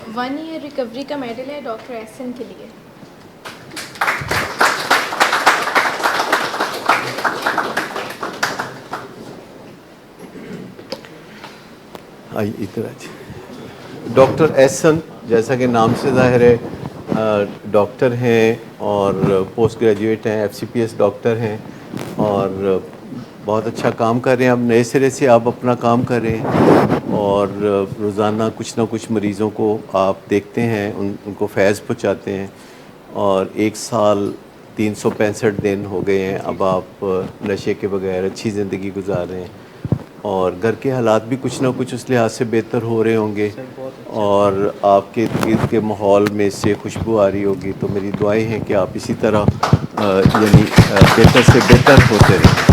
1 year recovery का medal है doctor Ehsan के लिए। इधर डॉक्टर एहसन, जैसा कि नाम से ज़ाहिर है, डॉक्टर हैं और पोस्ट ग्रेजुएट हैं, एफसीपीएस डॉक्टर हैं और बहुत अच्छा काम कर रहे हैं। अब नए सिरे से आप अपना काम कर रहे हैं और रोज़ाना कुछ ना कुछ मरीज़ों को आप देखते हैं, उनको फैज़ पहुँचाते हैं और 1 साल 365 दिन हो गए हैं। अब आप नशे के बगैर अच्छी ज़िंदगी गुजार रहे हैं और घर के हालात भी कुछ ना कुछ उस लिहाज से बेहतर हो रहे होंगे और आपके इर्द के माहौल में से खुशबू आ रही होगी। तो मेरी दुआएं हैं कि आप इसी तरह यानी बेहतर से बेहतर होते रहें।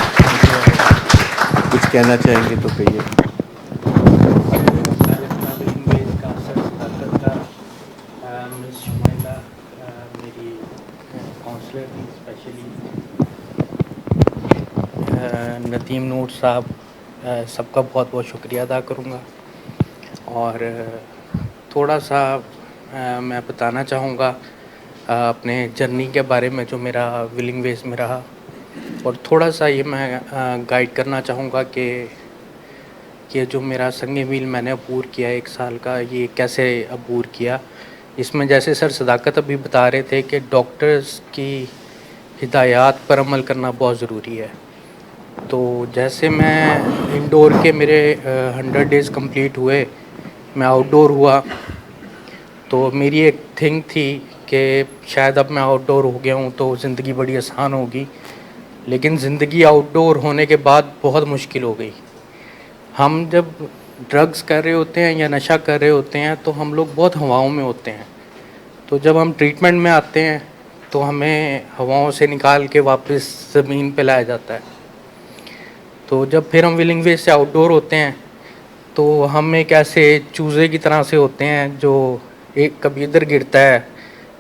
कुछ कहना चाहेंगे तो कहिए। मेरी काउंसलर थी स्पेशली, नदीम नूर साहब, सबका बहुत बहुत शुक्रिया अदा करूँगा। और थोड़ा सा मैं बताना चाहूँगा अपने जर्नी के बारे में जो मेरा विलिंग वेज में रहा, और थोड़ा सा ये मैं गाइड करना चाहूँगा कि ये जो मेरा संगे मील मैंने अबूर किया 1 साल का, ये कैसे अबूर किया। इसमें जैसे सर सदाकत अभी बता रहे थे कि डॉक्टर्स की हिदायत पर अमल करना बहुत ज़रूरी है। तो जैसे मैं इंडोर के मेरे 100 डेज़ कंप्लीट हुए, मैं आउटडोर हुआ, तो मेरी एक थिंक थी कि शायद अब मैं आउटडोर हो गया हूँ तो ज़िंदगी बड़ी आसान होगी। लेकिन ज़िंदगी आउटडोर होने के बाद बहुत मुश्किल हो गई। हम जब ड्रग्स कर रहे होते हैं या नशा कर रहे होते हैं तो हम लोग बहुत हवाओं में होते हैं। तो जब हम ट्रीटमेंट में आते हैं तो हमें हवाओं से निकाल के वापस ज़मीन पे लाया जाता है। तो जब फिर हम विलिंग वे से आउटडोर होते हैं तो हम एक ऐसे चूज़े की तरह से होते हैं जो एक कभी इधर गिरता है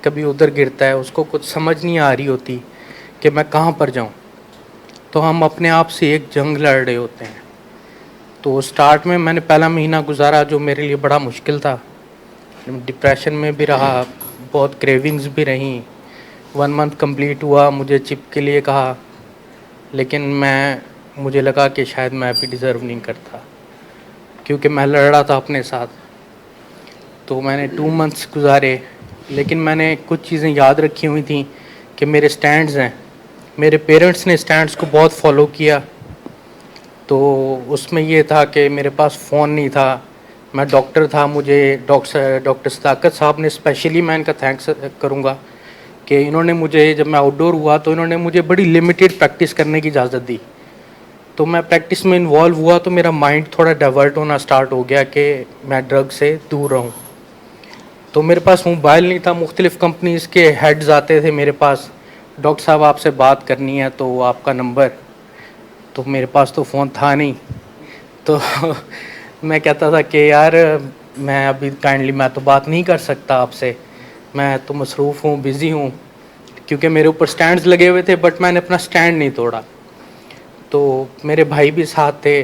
कभी उधर गिरता है, उसको कुछ समझ नहीं आ रही होती कि मैं कहाँ पर जाऊँ। तो हम अपने आप से एक जंग लड़ रहे होते हैं। तो स्टार्ट में मैंने पहला महीना गुजारा जो मेरे लिए बड़ा मुश्किल था। डिप्रेशन में भी रहा, बहुत क्रेविंग्स भी रहीं। 1 मंथ कंप्लीट हुआ, मुझे चिप के लिए कहा, लेकिन मुझे लगा कि शायद मैं भी डिज़र्व नहीं करता क्योंकि मैं लड़ रहा था अपने साथ। तो मैंने 2 मंथ्स गुजारे, लेकिन मैंने कुछ चीज़ें याद रखी हुई थी कि मेरे स्टैंड्स हैं। मेरे पेरेंट्स ने स्टैंड्स को बहुत फॉलो किया। तो उसमें ये था कि मेरे पास फ़ोन नहीं था, मैं डॉक्टर था, मुझे डॉक्टर सदाकत साहब ने स्पेशली, मैं इनका थैंक्स करूँगा कि इन्होंने मुझे, जब मैं आउटडोर हुआ तो इन्होंने मुझे बड़ी लिमिटेड प्रैक्टिस करने की इजाज़त दी। तो मैं प्रैक्टिस में इन्वॉल्व हुआ तो मेरा माइंड थोड़ा डाइवर्ट होना स्टार्ट हो गया कि मैं ड्रग से दूर रहूँ। तो मेरे पास मोबाइल नहीं था, मुख्तलिफ़ कंपनीज़ के हेड्स आते थे मेरे पास, डॉक्टर साहब आपसे बात करनी है तो आपका नंबर। तो मेरे पास तो फ़ोन था नहीं। तो मैं कहता था कि यार मैं अभी काइंडली मैं तो बात नहीं कर सकता आपसे, मैं तो मसरूफ़ हूँ, बिज़ी हूँ, क्योंकि मेरे ऊपर स्टैंड्स लगे हुए थे बट मैंने अपना स्टैंड नहीं तोड़ा। तो मेरे भाई भी साथ थे,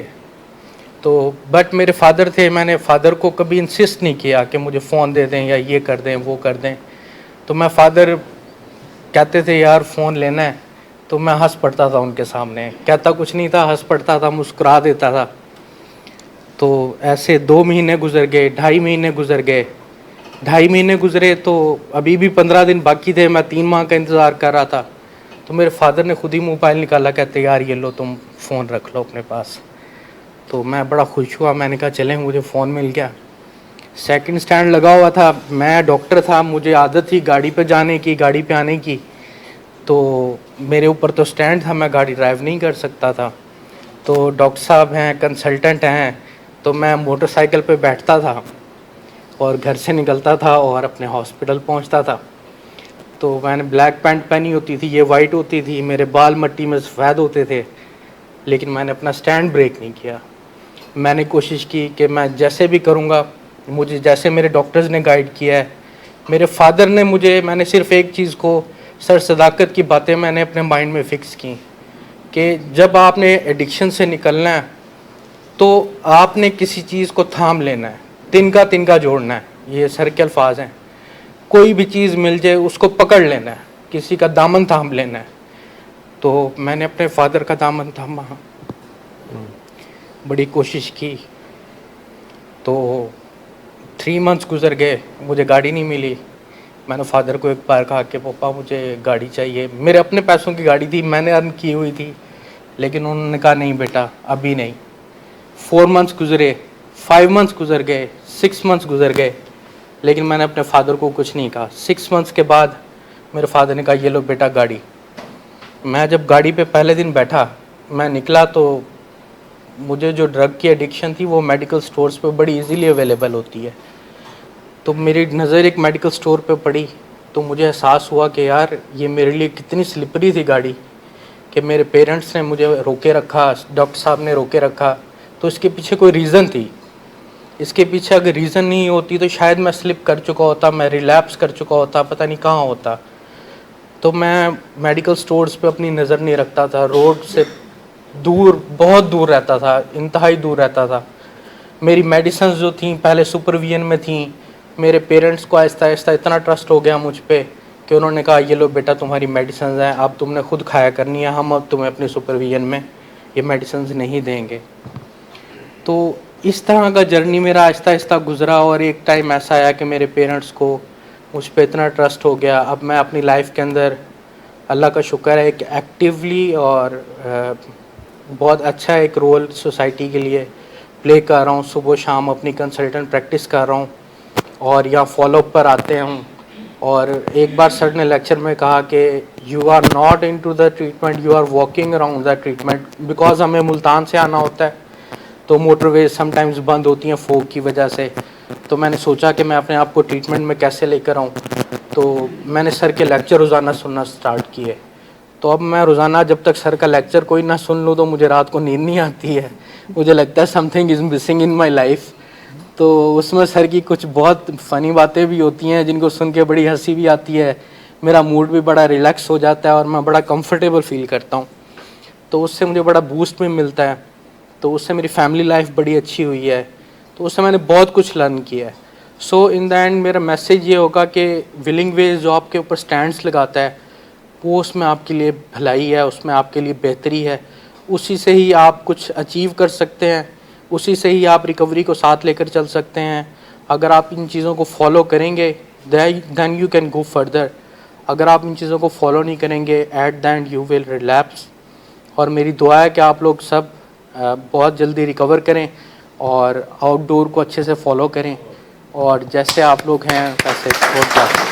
तो बट मेरे फादर थे, मैंने फादर को कभी इंसिस्ट नहीं किया कि मुझे फ़ोन दे दें या ये कर दें वो कर दें। तो मैं फादर कहते थे यार फ़ोन लेना है, तो मैं हंस पड़ता था उनके सामने, कहता कुछ नहीं था, हंस पड़ता था, मुस्कुरा देता था। तो ऐसे 2 महीने गुजर गए, 2.5 महीने गुजर गए, 2.5 महीने गुजरे तो अभी भी 15 दिन बाकी थे, मैं 3 माह का इंतज़ार कर रहा था। तो मेरे फादर ने खुद ही मोबाइल निकाला, कहते यार ये लो तुम फ़ोन रख लो अपने पास। तो मैं बड़ा खुश हुआ, मैंने कहा चलें, मुझे फ़ोन मिल गया। सेकंड स्टैंड लगा हुआ था, मैं डॉक्टर था, मुझे आदत थी गाड़ी पे जाने की, गाड़ी पे आने की। तो मेरे ऊपर तो स्टैंड था, मैं गाड़ी ड्राइव नहीं कर सकता था। तो डॉक्टर साहब हैं, कंसल्टेंट हैं, तो मैं मोटरसाइकिल पे बैठता था और घर से निकलता था और अपने हॉस्पिटल पहुंचता था। तो मैंने ब्लैक पैंट पहनी होती थी, ये वाइट होती थी, मेरे बाल मिट्टी में सफ़ेद होते थे, लेकिन मैंने अपना स्टैंड ब्रेक नहीं किया। मैंने कोशिश की कि मैं जैसे भी करूँगा, मुझे जैसे मेरे डॉक्टर्स ने गाइड किया है, मेरे फादर ने मुझे, मैंने सिर्फ एक चीज़ को, सर सदाकत की बातें मैंने अपने माइंड में फ़िक्स की कि जब आपने एडिक्शन से निकलना है तो आपने किसी चीज़ को थाम लेना है, तिनका तिनका जोड़ना है। ये सर के अल्फाज हैं, कोई भी चीज़ मिल जाए उसको पकड़ लेना है, किसी का दामन थाम लेना है। तो मैंने अपने फादर का दामन थामा, बड़ी कोशिश की। तो 3 मंथ्स गुजर गए, मुझे गाड़ी नहीं मिली। मैंने फादर को एक बार कहा कि पापा मुझे गाड़ी चाहिए। मेरे अपने पैसों की गाड़ी थी, मैंने अर्न की हुई थी, लेकिन उन्होंने कहा नहीं बेटा अभी नहीं। 4 मंथ्स गुजरे, 5 मंथ्स गुजर गए, 6 मंथ्स गुजर गए, लेकिन मैंने अपने फादर को कुछ नहीं कहा। 6 मंथ्स के बाद मेरे फादर ने कहा ये लो बेटा गाड़ी। मैं जब गाड़ी पे पहले दिन बैठा, मैं निकला तो मुझे जो ड्रग की एडिक्शन थी वो मेडिकल स्टोर्स पे बड़ी इजीली अवेलेबल होती है। तो मेरी नज़र एक मेडिकल स्टोर पे पड़ी, तो मुझे एहसास हुआ कि यार ये मेरे लिए कितनी स्लिपरी थी गाड़ी, कि मेरे पेरेंट्स ने मुझे रोके रखा, डॉक्टर साहब ने रोके रखा, तो इसके पीछे कोई रीज़न थी। इसके पीछे अगर रीज़न नहीं होती तो शायद मैं स्लिप कर चुका होता, मैं रिलैप्स कर चुका होता, पता नहीं कहाँ होता। तो मैं मेडिकल स्टोर्स पे अपनी नज़र नहीं रखता था, रोड से दूर, बहुत दूर रहता था, इंतहाई दूर रहता था। मेरी मेडिसिन जो थी पहले सुपरविजन में थी। मेरे पेरेंट्स को आहिस्ता आहिस्ता इतना ट्रस्ट हो गया मुझ पे कि उन्होंने कहा ये लो बेटा तुम्हारी मेडिसिन हैं, अब तुमने खुद खाया करनी है, हम अब तुम्हें अपने सुपरविजन में ये मेडिसिन नहीं देंगे। तो इस तरह का जर्नी मेरा आहिस्ता आहिस्ता गुजरा, और एक टाइम ऐसा आया कि मेरे पेरेंट्स को मुझ पे इतना ट्रस्ट हो गया। अब मैं अपनी लाइफ के अंदर अल्लाह का शुक्र है एक एक्टिवली और बहुत अच्छा एक रोल सोसाइटी के लिए प्ले कर रहा हूँ। सुबह शाम अपनी कंसल्टेंट प्रैक्टिस कर रहा हूँ और यहाँ फॉलोअप पर आते हूँ। और एक बार सर ने लेक्चर में कहा कि you are not into the treatment, you are walking around the treatment. Because हमें मुल्तान से आना होता है तो मोटरवेज समटाइम्स बंद होती हैं फोग की वजह से। तो मैंने सोचा कि मैं अपने आप को ट्रीटमेंट में कैसे लेकर आऊँ, तो मैंने सर के लेक्चर रोज़ाना सुनना स्टार्ट किए। तो अब मैं रोज़ाना जब तक सर का लेक्चर कोई ना सुन लूँ तो मुझे रात को नींद नहीं आती है, मुझे लगता है something is missing in my life. तो उसमें सर की कुछ बहुत फ़नी बातें भी होती हैं जिनको सुन के बड़ी हंसी भी आती है, मेरा मूड भी बड़ा रिलैक्स हो जाता है और मैं बड़ा कंफर्टेबल फील करता हूँ। तो उससे मुझे बड़ा बूस्ट भी मिलता है। तो उससे मेरी फैमिली लाइफ बड़ी अच्छी हुई है, तो उससे मैंने बहुत कुछ लर्न किया है। सो इन द एंड मेरा मैसेज ये होगा कि विलिंग वेज जो आपके ऊपर स्टैंड्स लगाता है वो उसमें आपके लिए भलाई है, उसमें आपके लिए बेहतरी है। उसी से ही आप कुछ अचीव कर सकते हैं, उसी से ही आप रिकवरी को साथ लेकर चल सकते हैं। अगर आप इन चीज़ों को फॉलो करेंगे then you can go further. अगर आप इन चीज़ों को फॉलो नहीं करेंगे at the end you will relapse. और मेरी दुआ है कि आप लोग सब बहुत जल्दी रिकवर करें और आउटडोर को अच्छे से फॉलो करें, और जैसे आप लोग हैं वैसे एक्सप्लोर करें।